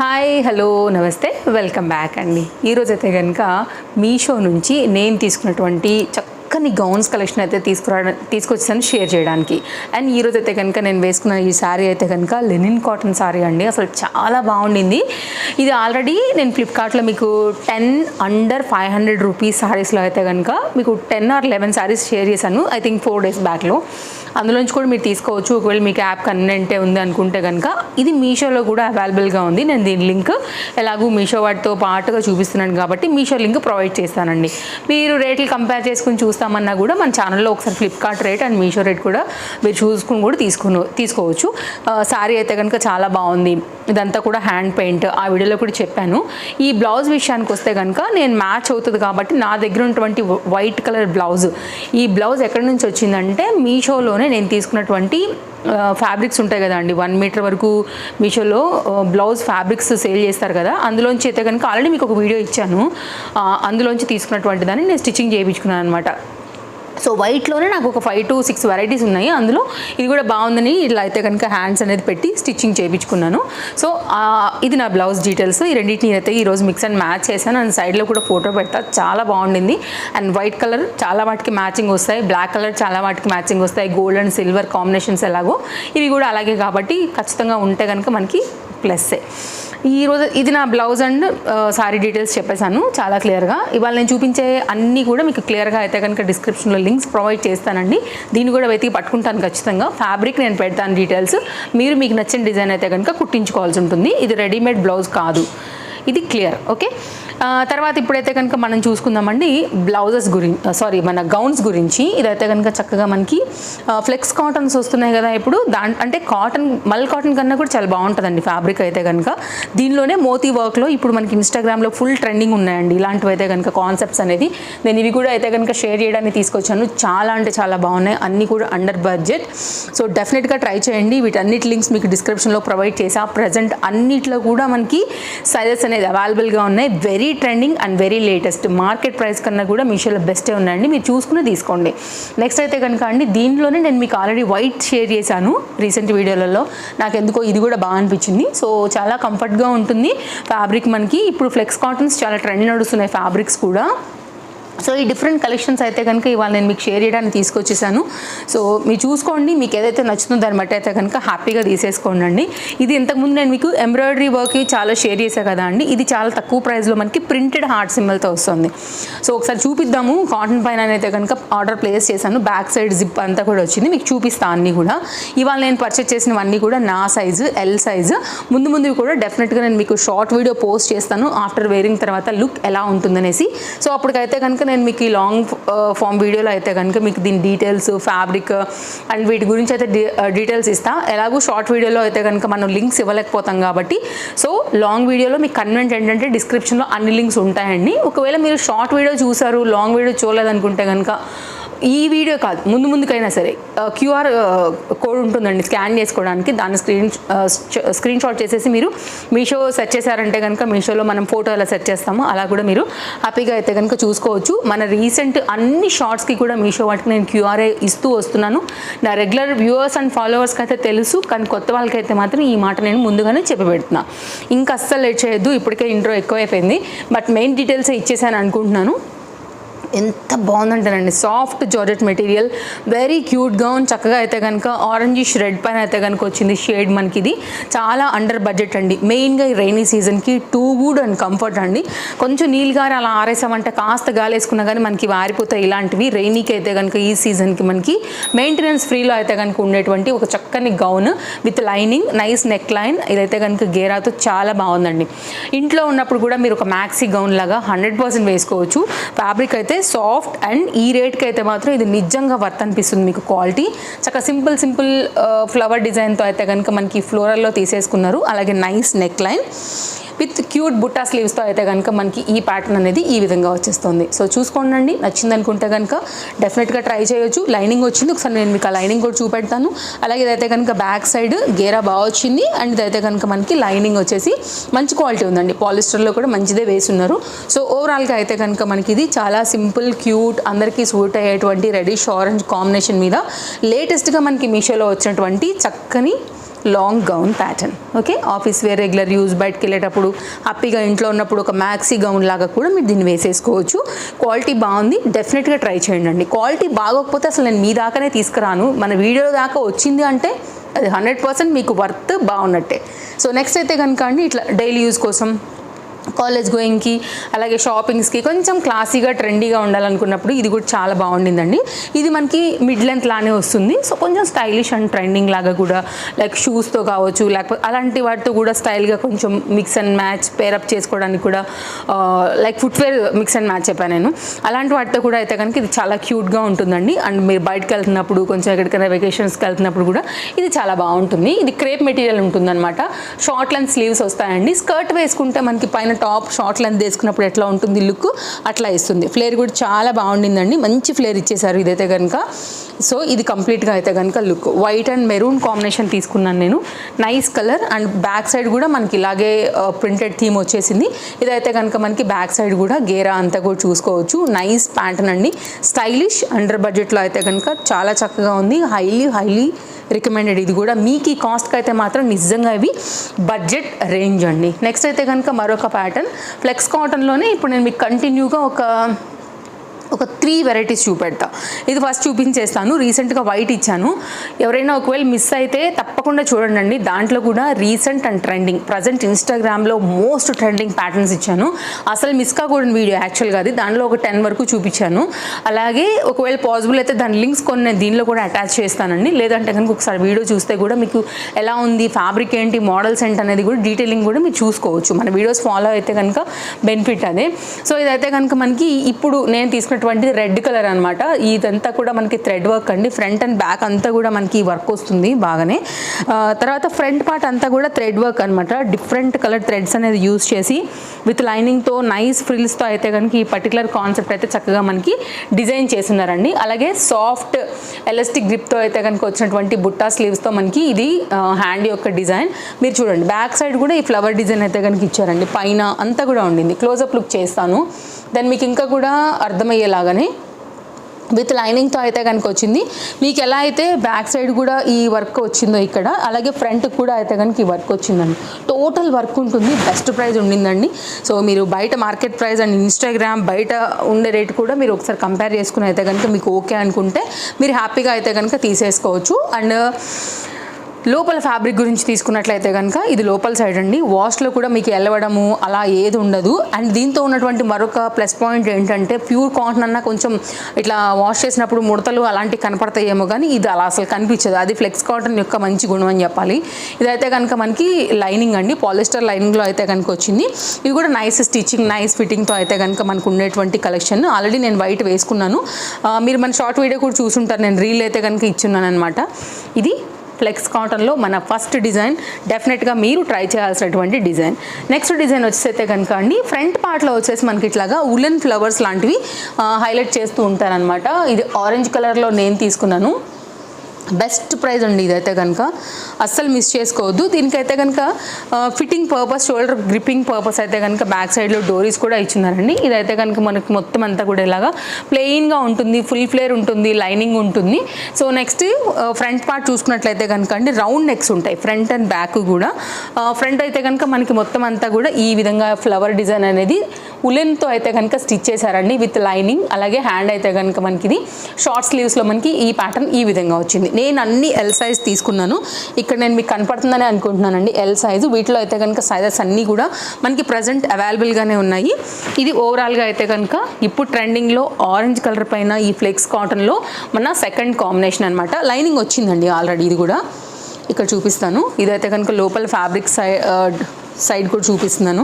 Hi hello నమస్తే welcome back అండి. ఈరోజైతే కనుక మీషో నుంచి నేను తీసుకున్నటువంటి చక్కని గౌన్స్ కలెక్షన్ అయితే తీసుకొచ్చాను షేర్ చేయడానికి. అండ్ ఈరోజైతే కనుక నేను వేసుకున్న ఈ శారీ అయితే కనుక లెనిన్ కాటన్ శారీ అండి. అసలు చాలా బాగుండింది. ఇది ఆల్రెడీ నేను ఫ్లిప్కార్ట్లో మీకు 10 అండర్ 500 రూపీస్ శారీస్లో అయితే కనుక మీకు 10 or 11 శారీస్ షేర్ చేశాను. ఐ థింక్ 4 days బ్యాక్లో. అందులోంచి కూడా మీరు తీసుకోవచ్చు. ఒకవేళ మీకు యాప్ కన్వీనియంటే ఉంది అనుకుంటే కనుక ఇది మీషోలో కూడా అవైలబుల్గా ఉంది. నేను దీని లింక్ ఎలాగూ మీషో వాటితో పాటుగా చూపిస్తున్నాను కాబట్టి మీషో లింక్ ప్రొవైడ్ చేస్తానండి. మీరు రేట్లు కంపేర్ చేసుకుని చూస్తామన్నా కూడా మన ఛానల్లో ఒకసారి Flipkart rate and Meesho rate కూడా మీరు చూసుకుని కూడా తీసుకోవచ్చు. శారీ అయితే కనుక చాలా బాగుంది. ఇదంతా కూడా హ్యాండ్ పెయింట్, ఆ వీడియోలో కూడా చెప్పాను. ఈ బ్లౌజ్ విషయానికి వస్తే కనుక నేను మ్యాచ్ అవుతుంది కాబట్టి నా దగ్గర ఉన్నటువంటి వైట్ కలర్ బ్లౌజ్, ఈ బ్లౌజ్ ఎక్కడి నుంచి వచ్చిందంటే మీషోలోనే నేను తీసుకున్నటువంటి ఫ్యాబ్రిక్స్ ఉంటాయి కదా అండి, 1 మీటర్ వరకు మీషోలో బ్లౌజ్ ఫ్యాబ్రిక్స్ సేల్ చేస్తారు కదా, అందులోంచి అయితే కనుక ఆల్రెడీ మీకు ఒక వీడియో ఇచ్చాను. అందులోంచి తీసుకున్నటువంటి దాన్ని నేను స్టిచ్చింగ్ చేయించుకున్నాను అనమాట. సో వైట్లోనే నాకు ఒక 5 to 6 వెరైటీస్ ఉన్నాయి. అందులో ఇది కూడా బాగుందని ఇట్లా అయితే కనుక హ్యాండ్స్ అనేది పెట్టి స్టిచ్చింగ్ చేయించుకున్నాను. సో ఇది నా బ్లౌజ్ డీటెయిల్స్. ఈ రెండింటిని అయితే ఈరోజు మిక్స్ అండ్ మ్యాచ్ చేశాను. అండ్ సైడ్లో కూడా ఫోటో పెడతా. చాలా బాగుండింది. అండ్ వైట్ కలర్ చాలా వాటికి మ్యాచింగ్ వస్తాయి, బ్లాక్ కలర్ చాలా వాటికి మ్యాచింగ్ వస్తాయి, గోల్డ్ అండ్ సిల్వర్ కాంబినేషన్స్ ఎలాగో ఇవి కూడా అలాగే కాబట్టి ఖచ్చితంగా ఉంటే కనుక మనకి ప్లస్సే. ఈరోజు ఇది నా బ్లౌజ్ అండ్ సారీ డీటెయిల్స్ చెప్పేశాను చాలా క్లియర్గా. ఇవాళ నేను చూపించే అన్నీ కూడా మీకు క్లియర్గా అయితే కనుక డిస్క్రిప్షన్లో లింక్స్ ప్రొవైడ్ చేస్తానండి. దీన్ని కూడా వెతికి పట్టుకుంటాను ఖచ్చితంగా. ఫ్యాబ్రిక్ నేను పెడతాను డీటెయిల్స్. మీరు మీకు నచ్చిన డిజైన్ అయితే కనుక కుట్టించుకోవాల్సి ఉంటుంది. ఇది రెడీమేడ్ బ్లౌజ్ కాదు, ఇది క్లియర్. ఓకే, తర్వాత ఇప్పుడైతే కనుక మనం చూసుకుందామండి బ్లౌజెస్ గురించి, మన గౌన్స్ గురించి. ఇదైతే కనుక చక్కగా మనకి ఫ్లెక్స్ కాటన్స్ వస్తున్నాయి కదా ఇప్పుడు. అంటే కాటన్, మల్ కాటన్ కన్నా కూడా చాలా బాగుంటుందండి ఫ్యాబ్రిక్ అయితే కనుక. దీనిలోనే మోతీ వర్క్లో ఇప్పుడు మనకి ఇన్స్టాగ్రామ్లో ఫుల్ ట్రెండింగ్ ఉన్నాయండి ఇలాంటివి అయితే కనుక కాన్సెప్ట్స్ అనేది. నేను ఇవి కూడా అయితే కనుక షేర్ చేయడానికి తీసుకొచ్చాను. చాలా అంటే చాలా బాగున్నాయి, అన్నీ కూడా అండర్ బడ్జెట్. సో డెఫినెట్గా ట్రై చేయండి. వీటన్నిటి లింక్స్ మీకు డిస్క్రిప్షన్లో ప్రొవైడ్ చేసా. ప్రజెంట్ అన్నిట్లో కూడా మనకి సైజెస్ అనేది అవైలబుల్గా ఉన్నాయి. Very trending and very latest. Market price కన్నా కూడా మీషోలో బెస్టే ఉన్నాయండి, మీరు చూసుకుని తీసుకోండి. నెక్స్ట్ అయితే కనుక అండి దీనిలోనే నేను మీకు ఆల్రెడీ వైట్ షేర్ చేశాను రీసెంట్ వీడియోలలో. నాకు ఎందుకో ఇది కూడా బాగా అనిపించింది. సో చాలా కంఫర్ట్గా ఉంటుంది ఫ్యాబ్రిక్. మనకి ఇప్పుడు ఫ్లెక్స్ కాటన్స్ చాలా ట్రెండ్ నడుస్తున్నాయి ఫ్యాబ్రిక్స్ కూడా. సో ఈ డిఫరెంట్ కలెక్షన్స్ అయితే కనుక ఇవాళ నేను మీకు షేర్ చేయడానికి తీసుకొచ్చేసాను. సో మీరు చూసుకోండి, మీకు ఏదైతే నచ్చుతుందో దాన్ని బట్టి అయితే కనుక హ్యాపీగా తీసేసుకోండి అండి. ఇది ఇంతకుముందు నేను మీకు ఎంబ్రాయిడరీ వర్క్ చాలా షేర్ చేశాను కదా అండి. ఇది చాలా తక్కువ ప్రైస్లో మనకి ప్రింటెడ్ హార్ట్ సింబల్తో వస్తుంది. సో ఒకసారి చూపిద్దాము. కాటన్ పైన అయితే కనుక ఆర్డర్ ప్లేస్ చేశాను. బ్యాక్ సైడ్ జిప్ అంతా కూడా వచ్చింది, మీకు చూపిస్తాను అన్నీ కూడా. ఇవాళ నేను పర్చేస్ చేసినవన్నీ కూడా నా సైజు, ఎల్ సైజు. ముందు కూడా డెఫినెట్గా నేను మీకు షార్ట్ వీడియో పోస్ట్ చేస్తాను ఆఫ్టర్ వేరింగ్ తర్వాత లుక్ ఎలా ఉంటుందనేసి. సో అప్పటికైతే కనుక నేను మీకు ఈ లాంగ్ ఫామ్ వీడియోలో అయితే కనుక మీకు దీని డీటెయిల్స్, ఫ్యాబ్రిక్ అండ్ వీటి గురించి అయితే డీటెయిల్స్ ఇస్తా. ఎలాగో షార్ట్ వీడియోలో అయితే కనుక మనం లింక్స్ ఇవ్వలేకపోతాం కాబట్టి, సో లాంగ్ వీడియోలో మీకు కన్వెంట్ ఏంటంటే డిస్క్రిప్షన్లో అన్ని లింక్స్ ఉంటాయండి. ఒకవేళ మీరు షార్ట్ వీడియో చూసారు, లాంగ్ వీడియో చూడలేదనుకుంటే కనుక ఈ వీడియో కాదు, ముందుకైనా సరే QR కోడ్ ఉంటుందండి స్కాన్ చేసుకోవడానికి. దాన్ని స్క్రీన్ షాట్ చేసేసి మీరు మీషో సెర్చ్ చేశారంటే కనుక మీషోలో మనం ఫోటో ఎలా సెర్చ్ చేస్తామో అలా కూడా మీరు హ్యాపీగా అయితే కనుక చూసుకోవచ్చు. మన రీసెంట్ అన్ని షార్ట్స్కి కూడా మీషో వాటికి నేను QR ఇస్తూ వస్తున్నాను. నా రెగ్యులర్ వ్యూవర్స్ అండ్ ఫాలోవర్స్కి అయితే తెలుసు, కానీ కొత్త వాళ్ళకైతే మాత్రం ఈ మాట నేను ముందుగానే చెప్పి పెడుతున్నా. ఇంకా అస్సలు లేట్ చేయొద్దు, ఇప్పటికే ఇంట్రో ఎక్కువైపోయింది. బట్ మెయిన్ డీటెయిల్స్ ఇచ్చేసాను అనుకుంటున్నాను. ఎంత బాగుందంటేనండి, soft georgette material, very cute gown. చక్కగా అయితే కనుక ఆరెంజ్ రెడ్ పైన అయితే కనుక వచ్చింది షేడ్. మనకి ఇది చాలా అండర్ బడ్జెట్ అండి. మెయిన్గా ఈ రైనీ సీజన్కి టూ గుడ్ అండ్ కంఫర్ట్ అండి. కొంచెం నీళ్ళుగారి అలా ఆరేసామంటే కాస్త గాలి వేసుకున్నా కానీ మనకి వారిపోతాయి ఇలాంటివి. రైనీకి అయితే కనుక ఈ సీజన్కి మనకి మెయింటెనెన్స్ ఫ్రీలో అయితే కనుక ఉండేటువంటి ఒక చక్కని gown with lining, nice neck line. ఇదైతే కనుక గేరాతో చాలా బాగుందండి. ఇంట్లో ఉన్నప్పుడు కూడా మీరు ఒక మ్యాక్సీ గౌన్ లాగా 100% వేసుకోవచ్చు. ఫ్యాబ్రిక్ అయితే సాఫ్ట్ అండ్ ఈ రేట్కి అయితే మాత్రం ఇది నిజంగా వర్త్ అనిపిస్తుంది మీకు. క్వాలిటీ చక్కగా సింపుల్ ఫ్లవర్ డిజైన్తో అయితే కనుక మనకి ఫ్లోరల్లో తీసేసుకున్నారు. అలాగే nice neckline with cute butta స్లీవ్స్తో అయితే కనుక మనకి ఈ ప్యాటర్న్ అనేది ఈ విధంగా వచ్చేస్తుంది. సో చూసుకోండి, నచ్చింది అనుకుంటే కనుక డెఫినెట్గా ట్రై చేయొచ్చు. లైనింగ్ వచ్చింది, ఒకసారి నేను మీకు ఆ లైనింగ్ కూడా చూపెడతాను. అలాగే ఇదైతే కనుక బ్యాక్ సైడ్ గేరా బాగా వచ్చింది. అండ్ ఇదైతే కనుక మనకి లైనింగ్ వచ్చేసి మంచి క్వాలిటీ ఉందండి, పాలిస్టర్లో కూడా మంచిదే వేసున్నారు. సో ఓవరాల్గా అయితే కనుక మనకి ఇది చాలా సింపుల్, క్యూట్, అందరికీ సూట్ అయ్యేటువంటి రెడిష్ ఆరెంజ్ కాంబినేషన్ మీద లేటెస్ట్గా మనకి మీషోలో వచ్చినటువంటి చక్కని long gown pattern. Okay, office wear, regular use, బయటకు వెళ్ళేటప్పుడు హ్యాపీగా ఇంట్లో ఉన్నప్పుడు ఒక మ్యాక్సీ గౌన్ లాగా కూడా మీరు దీన్ని వేసేసుకోవచ్చు. క్వాలిటీ బాగుంది, డెఫినెట్గా ట్రై చేయండి అండి. క్వాలిటీ బాగోకపోతే అసలు నేను మీ దాకానే తీసుకురాను. మన వీడియో దాకా వచ్చింది అంటే అది 100% మీకు వర్త్ బాగున్నట్టే. సో నెక్స్ట్ అయితే కనుక అండి, ఇట్లా డైలీ యూజ్ కోసం, కాలేజ్ గోయింగ్కి, అలాగే షాపింగ్స్కి కొంచెం క్లాసీగా ట్రెండీగా ఉండాలనుకున్నప్పుడు ఇది కూడా చాలా బాగుండిందండి. ఇది మనకి మిడ్ లెంత్ లానే వస్తుంది. సో కొంచెం స్టైలిష్ అండ్ ట్రెండింగ్ లాగా కూడా, లైక్ షూస్తో కావచ్చు, లేకపోతే అలాంటి వాటితో కూడా స్టైల్గా కొంచెం మిక్స్ అండ్ మ్యాచ్ పేరప్ చేసుకోవడానికి కూడా, like footwear mix and match చెప్పాను నేను, అలాంటి వాటితో కూడా అయితే కనుక ఇది చాలా క్యూట్గా ఉంటుందండి. అండ్ మీరు బయటకు వెళ్తున్నప్పుడు, కొంచెం ఎక్కడికైనా వెకేషన్స్కి వెళ్తున్నప్పుడు కూడా ఇది చాలా బాగుంటుంది. ఇది క్రేప్ మెటీరియల్ ఉంటుందన్నమాట. షార్ట్ లెంత్ స్లీవ్స్ వస్తాయండి. స్కర్ట్ వేసుకుంటే మనకి పైన టాప్ షార్ట్ లెంత్ వేసుకున్నప్పుడు ఎట్లా ఉంటుంది లుక్, అట్లా ఇస్తుంది. ఫ్లేర్ కూడా చాలా బాగుండిందండి, మంచి ఫ్లేర్ ఇచ్చేసారు ఇదైతే కనుక. సో ఇది కంప్లీట్గా అయితే కనుక look white and maroon combination తీసుకున్నాను నేను. Nice colour. And back side కూడా మనకి ఇలాగే ప్రింటెడ్ థీమ్ వచ్చేసింది. ఇదైతే కనుక మనకి బ్యాక్ సైడ్ కూడా గేరా అంతా కూడా చూసుకోవచ్చు. నైస్ ప్యాంటర్న్ అండి, స్టైలిష్, అండర్ బడ్జెట్లో అయితే కనుక చాలా చక్కగా ఉంది. Highly recommended. ఇది కూడా మీకు ఈ కాస్ట్కి అయితే మాత్రం నిజంగా ఇవి బడ్జెట్ రేంజ్ అండి. నెక్స్ట్ అయితే కనుక మరొక ప్యాటర్న్ ఫ్లెక్స్ కాటన్లోనే ఇప్పుడు నేను మీకు కంటిన్యూగా ఒక 3 వెరైటీస్ చూపెడతా. ఇది ఫస్ట్ చూపించేస్తాను. రీసెంట్గా వైట్ ఇచ్చాను. ఎవరైనా ఒకవేళ మిస్ అయితే తప్పకుండా చూడండి. దాంట్లో కూడా రీసెంట్ అండ్ ట్రెండింగ్, ప్రజెంట్ ఇన్స్టాగ్రామ్లో మోస్ట్ ట్రెండింగ్ ప్యాటర్న్స్ ఇచ్చాను. అసలు మిస్ కాకూడని వీడియో యాక్చువల్గా అది. దాంట్లో ఒక 10 వరకు చూపించాను. అలాగే ఒకవేళ పాసిబుల్ అయితే దాని లింక్స్ కొన్ని నేను దీనిలో కూడా అటాచ్ చేస్తానండి. లేదంటే కనుక ఒకసారి వీడియో చూస్తే కూడా మీకు ఎలా ఉంది, ఫ్యాబ్రిక్ ఏంటి, మోడల్స్ ఏంటి అనేది కూడా డీటెయిలింగ్ కూడా మీరు చూసుకోవచ్చు. మన వీడియోస్ ఫాలో అయితే కనుక బెనిఫిట్ అదే. సో ఇదైతే కనుక మనకి ఇప్పుడు నేను తీసుకున్నటువంటి రెడ్ కలర్ అనమాట. ఇదంతా కూడా మనకి థ్రెడ్ వర్క్ అండి. ఫ్రంట్ అండ్ బ్యాక్ అంతా కూడా మనకి వర్క్ వస్తుంది బాగానే. తర్వాత ఫ్రంట్ పార్ట్ అంతా కూడా థ్రెడ్ వర్క్ అనమాట. డిఫరెంట్ కలర్ థ్రెడ్స్ అనేది యూజ్ చేసి విత్ లైనింగ్తో నైస్ ఫ్రిల్స్తో అయితే కనుక ఈ పర్టికులర్ కాన్సెప్ట్ అయితే చక్కగా మనకి డిజైన్ చేస్తున్నారండి. అలాగే సాఫ్ట్ ఎలాస్టిక్ గ్రిప్తో అయితే కనుక వచ్చినటువంటి బుట్టా స్లీవ్స్తో మనకి ఇది హ్యాండ్ యొక్క డిజైన్. మీరు చూడండి బ్యాక్ సైడ్ కూడా ఈ ఫ్లవర్ డిజైన్ అయితే కనుక ఇచ్చారండి. పైన అంతా కూడా ఉండింది. క్లోజప్ లుక్ చేస్తాను, దాన్ని మీకు ఇంకా కూడా అర్థమయ్యేలాగానే. విత్ లైనింగ్తో అయితే కనుక వచ్చింది. మీకు ఎలా అయితే బ్యాక్ సైడ్ కూడా ఈ వర్క్ వచ్చిందో ఇక్కడ, అలాగే ఫ్రంట్కి కూడా అయితే కనుక ఈ వర్క్ వచ్చిందండి. టోటల్ వర్క్ ఉంటుంది. బెస్ట్ ప్రైస్ ఉండిందండి. సో మీరు బయట మార్కెట్ ప్రైస్ అండ్ ఇన్స్టాగ్రామ్ బయట ఉండే రేట్ కూడా మీరు ఒకసారి కంపేర్ చేసుకుని అయితే కనుక మీకు ఓకే అనుకుంటే మీరు హ్యాపీగా అయితే కనుక తీసేసుకోవచ్చు. అండ్ లోపల ఫ్యాబ్రిక్ గురించి తీసుకున్నట్లయితే కనుక ఇది లోపల సైడ్ అండి. వాష్లో కూడా మీకు ఎల్లవడము అలా ఏది ఉండదు. అండ్ దీంతో ఉన్నటువంటి మరొక ప్లస్ పాయింట్ ఏంటంటే ప్యూర్ కాటన్ అన్న కొంచెం ఇట్లా వాష్ చేసినప్పుడు ముడతలు అలాంటివి కనపడతాయేమో, కానీ ఇది అలా అసలు కనిపించదు. అది ఫ్లెక్స్ కాటన్ యొక్క మంచి గుణం అని చెప్పాలి. ఇదైతే కనుక మనకి లైనింగ్ అండి, పాలిస్టర్ లైనింగ్లో అయితే కనుక వచ్చింది. ఇది కూడా నైస్ స్టిచ్చింగ్, నైస్ ఫిట్టింగ్తో అయితే కనుక మనకు ఉండేటువంటి కలెక్షన్. ఆల్రెడీ నేను వైట్ వేసుకున్నాను. మీరు మన షార్ట్ వీడియో కూడా చూసుంటారు. నేను రీల్ అయితే కనుక ఇచ్చున్నాను అనమాట. ఇది ఫ్లెక్స్ కాటన్లో మన ఫస్ట్ డిజైన్. డెఫినెట్గా మీరు ట్రై చేయాల్సినటువంటి డిజైన్. నెక్స్ట్ డిజైన్ వచ్చేస్తే కనుక అండి, ఫ్రంట్ పార్ట్లో వచ్చేసి మనకి ఇట్లాగా ఉలెన్ ఫ్లవర్స్ లాంటివి హైలైట్ చేస్తూ ఉంటారనమాట. ఇది ఆరెంజ్ కలర్లో నేను తీసుకున్నాను. బెస్ట్ ప్రైస్ అండి ఇదైతే కనుక, అస్సలు మిస్ చేసుకోవద్దు. దీనికైతే కనుక fitting purpose, shoulder gripping purpose అయితే కనుక బ్యాక్ సైడ్లో డోరీస్ కూడా ఇచ్చినారండి. ఇదైతే కనుక మనకి మొత్తం అంతా కూడా ఇలాగా ప్లెయిన్గా ఉంటుంది, ఫుల్ ఫ్లేర్ ఉంటుంది, లైనింగ్ ఉంటుంది. సో నెక్స్ట్ ఫ్రంట్ పార్ట్ చూసుకున్నట్లయితే కనుక అండి రౌండ్ నెక్స్ ఉంటాయి ఫ్రంట్ అండ్ బ్యాక్ కూడా. ఫ్రంట్ అయితే కనుక మనకి మొత్తం అంతా కూడా ఈ విధంగా ఫ్లవర్ డిజైన్ అనేది ఉలెన్తో అయితే కనుక స్టిచ్ చేశారండి విత్ లైనింగ్. అలాగే హ్యాండ్ అయితే కనుక మనకి ఇది షార్ట్ స్లీవ్స్లో మనకి ఈ ప్యాటర్న్ ఈ విధంగా వచ్చింది. నేను అన్ని ఎల్ సైజ్ తీసుకున్నాను. ఇక్కడ నేను మీకు కనపడుతుందని అనుకుంటున్నానండి ఎల్ సైజు. వీటిలో అయితే కనుక సైజెస్ అన్నీ కూడా మనకి ప్రజెంట్ అవైలబుల్గానే ఉన్నాయి. ఇది ఓవరాల్గా అయితే కనుక ఇప్పుడు ట్రెండింగ్లో ఆరెంజ్ కలర్ పైన ఈ ఫ్లెక్స్ కాటన్లో మన సెకండ్ కాంబినేషన్ అనమాట. లైనింగ్ వచ్చిందండి ఆల్రెడీ. ఇది కూడా ఇక్కడ చూపిస్తాను. ఇదైతే కనుక లోపల ఫ్యాబ్రిక్ సైడ్ కూడా చూపిస్తున్నాను.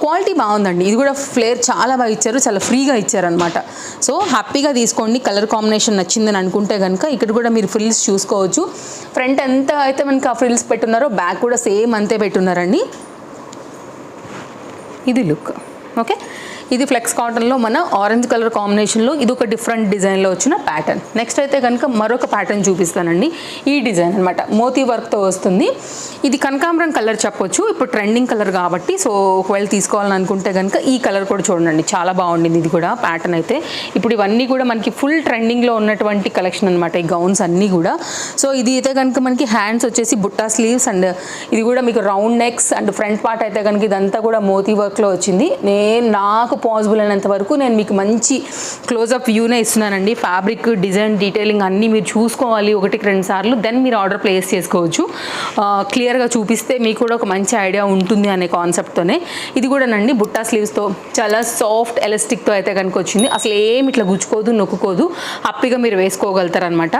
క్వాలిటీ బాగుందండి. ఇది కూడా ఫ్లేర్ చాలా బాగా ఇచ్చారు, చాలా ఫ్రీగా ఇచ్చారనమాట. సో హ్యాపీగా తీసుకోండి. కలర్ కాంబినేషన్ నచ్చిందని అనుకుంటే కనుక ఇక్కడ కూడా మీరు ఫ్రిల్స్ చూసుకోవచ్చు. ఫ్రంట్ ఎంత అయితే మనకి ఆ ఫ్రిల్స్ పెట్టున్నారో బ్యాక్ కూడా సేమ్ అంతే పెట్టున్నారండి. ఇది లుక్. ఓకే, ఇది ఫ్లెక్స్ కాటన్లో మన ఆరెంజ్ కలర్ కాంబినేషన్లో ఇది ఒక డిఫరెంట్ డిజైన్లో వచ్చిన ప్యాటర్న్. నెక్స్ట్ అయితే కనుక మరొక ప్యాటర్న్ చూపిస్తానండి. ఈ డిజైన్ అనమాట మోతీ వర్క్తో వస్తుంది. ఇది కనకాంబరం కలర్ చెప్పొచ్చు, ఇప్పుడు ట్రెండింగ్ కలర్ కాబట్టి. సో ఒకవేళ తీసుకోవాలని అనుకుంటే కనుక ఈ కలర్ కూడా చూడండి, చాలా బాగుండింది ఇది కూడా ప్యాటర్న్ అయితే. ఇప్పుడు ఇవన్నీ కూడా మనకి ఫుల్ ట్రెండింగ్లో ఉన్నటువంటి కలెక్షన్ అనమాట ఈ గౌన్స్ అన్నీ కూడా. సో ఇది అయితే కనుక మనకి హ్యాండ్స్ వచ్చేసి బుట్టా స్లీవ్స్ అండ్ ఇది కూడా మీకు round next and front part అయితే కనుక ఇదంతా కూడా మోతీ వర్క్లో వచ్చింది. నాకు పాసిబుల్ అయినంత వరకు నేను మీకు మంచి క్లోజప్ వ్యూనే ఇస్తున్నానండి. ఫ్యాబ్రిక్ డిజైన్ డీటెయిలింగ్ అన్నీ మీరు చూసుకోవాలి 1-2 సార్లు, దెన్ మీరు ఆర్డర్ ప్లేస్ చేసుకోవచ్చు. క్లియర్గా చూపిస్తే మీకు కూడా ఒక మంచి ఐడియా ఉంటుంది అనే కాన్సెప్ట్తోనే. ఇది కూడానండి బుట్టా స్లీవ్స్తో చాలా సాఫ్ట్ ఎలాస్టిక్తో అయితే కనుక వచ్చింది. అసలు ఏమి ఇట్లా గుచ్చుకోదు, నొక్కుకోదు, హ్యాపీగా మీరు వేసుకోగలుగుతారనమాట.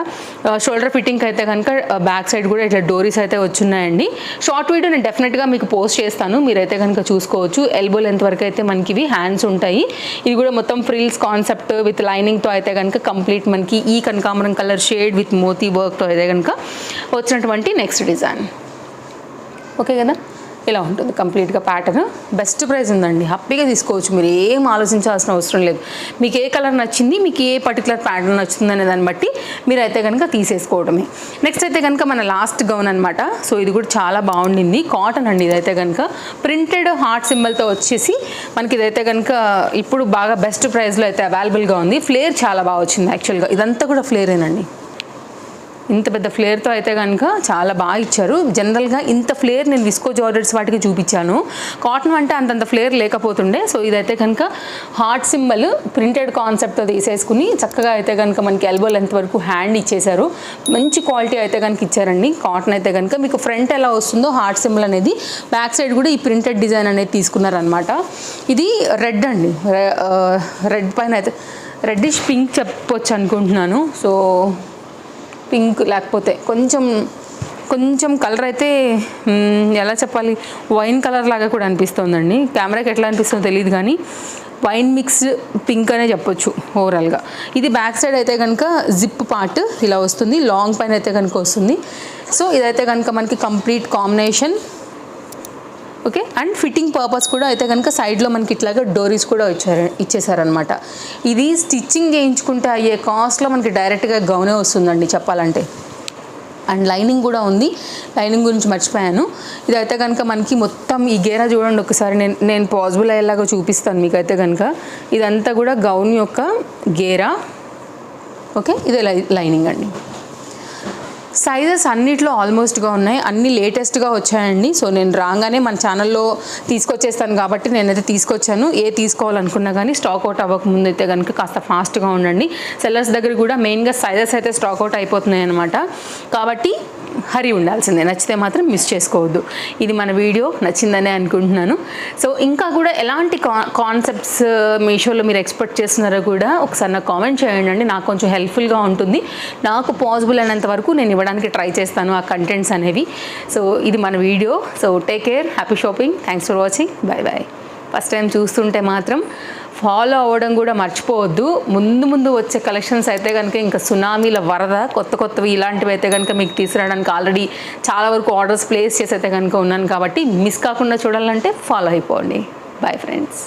షోల్డర్ ఫిట్టింగ్కి అయితే కనుక బ్యాక్ సైడ్ కూడా ఇట్లా డోరీస్ అయితే వచ్చున్నాయండి. షార్ట్ వీడియో నేను డెఫినెట్గా మీకు పోస్ట్ చేస్తాను, మీరైతే కనుక చూసుకోవచ్చు. ఎల్బో లెంత్ వరకు అయితే మనకి ఇవి హ్యాండ్స్ ఉంటాయి. ఇది కూడా మొత్తం ఫ్రిల్స్ కాన్సెప్ట్ విత్ లైనింగ్తో అయితే కనుక కంప్లీట్ మనకి ఈ కనకాంబరం కలర్ షేడ్ విత్ మోతీ వర్క్తో అయితే కనుక వచ్చినటువంటి నెక్స్ట్ డిజైన్. ఓకే కదా, ఇలా ఉంటుంది కంప్లీట్గా ప్యాటర్న్. బెస్ట్ ప్రైస్ ఉందండి, హ్యాపీగా తీసుకోవచ్చు, మీరు ఏం ఆలోచించాల్సిన అవసరం లేదు. మీకు ఏ కలర్ నచ్చింది, మీకు ఏ పర్టికులర్ ప్యాటర్న్ నచ్చుతుంది అనే దాన్ని బట్టి మీరు అయితే కనుక తీసేసుకోవడమే. నెక్స్ట్ అయితే కనుక మన లాస్ట్ గౌన్ అనమాట. సో ఇది కూడా చాలా బాగుండింది, కాటన్ అండి. ఇదైతే కనుక ప్రింటెడ్ హార్ట్ సింబల్తో వచ్చేసి మనకి ఇదైతే కనుక ఇప్పుడు బాగా బెస్ట్ ప్రైస్లో అయితే అవైలబుల్గా ఉంది. ఫ్లేర్ చాలా బాగా వచ్చింది యాక్చువల్గా, ఇదంతా కూడా ఫ్లేరేనండి. ఇంత పెద్ద ఫ్లేర్తో అయితే కనుక చాలా బాగా ఇచ్చారు. జనరల్గా ఇంత ఫ్లేర్ నేను విస్కో జార్జెట్స్ వాటికి చూపించాను, కాటన్ అంటే అంతంత ఫ్లేర్ లేకపోతుండే. సో ఇదైతే కనుక హార్ట్ సింబల్ ప్రింటెడ్ కాన్సెప్ట్తో తీసేసుకుని చక్కగా అయితే కనుక మనకి ఎల్బో లెంత్ వరకు హ్యాండ్ ఇచ్చేశారు. మంచి క్వాలిటీ అయితే కనుక ఇచ్చారండి. కాటన్ అయితే కనుక మీకు ఫ్రంట్ ఎలా వస్తుందో హార్ట్ సింబల్ అనేది, బ్యాక్ సైడ్ కూడా ఈ ప్రింటెడ్ డిజైన్ అనేది తీసుకున్నారనమాట. ఇది రెడ్ అండి, రెడ్ పైన అయితే రెడ్డిష్ పింక్ చెప్పొచ్చు అనుకుంటున్నాను. సో పింక్ లేకపోతే కొంచెం కలర్ అయితే ఎలా చెప్పాలి, వైన్ కలర్ లాగా కూడా అనిపిస్తుందండి. కెమెరాకి ఎట్లా అనిపిస్తుందో తెలియదు కానీ వైన్ మిక్స్డ్ పింక్ అనే చెప్పొచ్చు ఓవరాల్గా. ఇది బ్యాక్ సైడ్ అయితే కనుక జిప్ పార్ట్ ఇలా వస్తుంది, లాంగ్ పైన అయితే కనుక వస్తుంది. సో ఇదైతే కనుక మనకి complete combination. Okay, and fitting purpose కూడా అయితే కనుక సైడ్లో మనకి ఇట్లాగా డోరీస్ కూడా ఇచ్చేసారనమాట. ఇది స్టిచ్చింగ్ చేయించుకుంటే అయ్యే కాస్ట్లో మనకి డైరెక్ట్గా గౌనే వస్తుందండి చెప్పాలంటే. అండ్ లైనింగ్ కూడా ఉంది, లైనింగ్ గురించి మర్చిపోయాను. ఇదైతే కనుక మనకి మొత్తం ఈ గేరా చూడండి ఒకసారి, నేను పాసిబుల్ అయ్యేలాగా చూపిస్తాను మీకైతే కనుక. ఇదంతా కూడా గౌన్ యొక్క గేరా. ఓకే, ఇదే లైనింగ్ అండి. సైజెస్ అన్నిట్లో ఆల్మోస్ట్గా ఉన్నాయి, అన్నీ లేటెస్ట్గా వచ్చాయండి. సో నేను రాగానే మన ఛానల్లో తీసుకొచ్చేస్తాను కాబట్టి నేనైతే తీసుకొచ్చాను. తీసుకోవాలనుకున్నా కానీ స్టాక్ అవుట్ అవ్వకముందు అయితే కనుక కాస్త ఫాస్ట్గా ఉండండి. సెల్లర్స్ దగ్గర కూడా మెయిన్గా సైజెస్ అయితే స్టాక్ అవుట్ అయిపోతున్నాయి అనమాట. కాబట్టి హరి ఉండాల్సిందే, నచ్చితే మాత్రం మిస్ చేసుకోవద్దు. ఇది మన వీడియో నచ్చిందనే అనుకుంటున్నాను. సో ఇంకా కూడా ఎలాంటి కాన్సెప్ట్స్ మీషోలో మీరు ఎక్స్పెక్ట్ చేస్తున్నారో కూడా ఒకసారి నాకు కామెంట్ చేయండి, నాకు కొంచెం హెల్ప్ఫుల్గా ఉంటుంది. నాకు పాసిబుల్ అయినంత వరకు నేను ఇవ్వడానికి ట్రై చేస్తాను ఆ కంటెంట్స్ అనేవి. సో ఇది మన video. So take care, happy shopping, thanks for watching, bye bye. First time చూస్తుంటే మాత్రం ఫాలో అవ్వడం కూడా మర్చిపోవద్దు. ముందు వచ్చే కలెక్షన్స్ అయితే కనుక ఇంకా సునామీల వరద, కొత్తవి ఇలాంటివి అయితే కనుక మీకు తీసుకురావడానికి ఆల్రెడీ చాలా వరకు ఆర్డర్స్ ప్లేస్ చేసి అయితే కనుక ఉన్నాను కాబట్టి మిస్ కాకుండా చూడాలంటే ఫాలో అయిపోండి. Bye friends.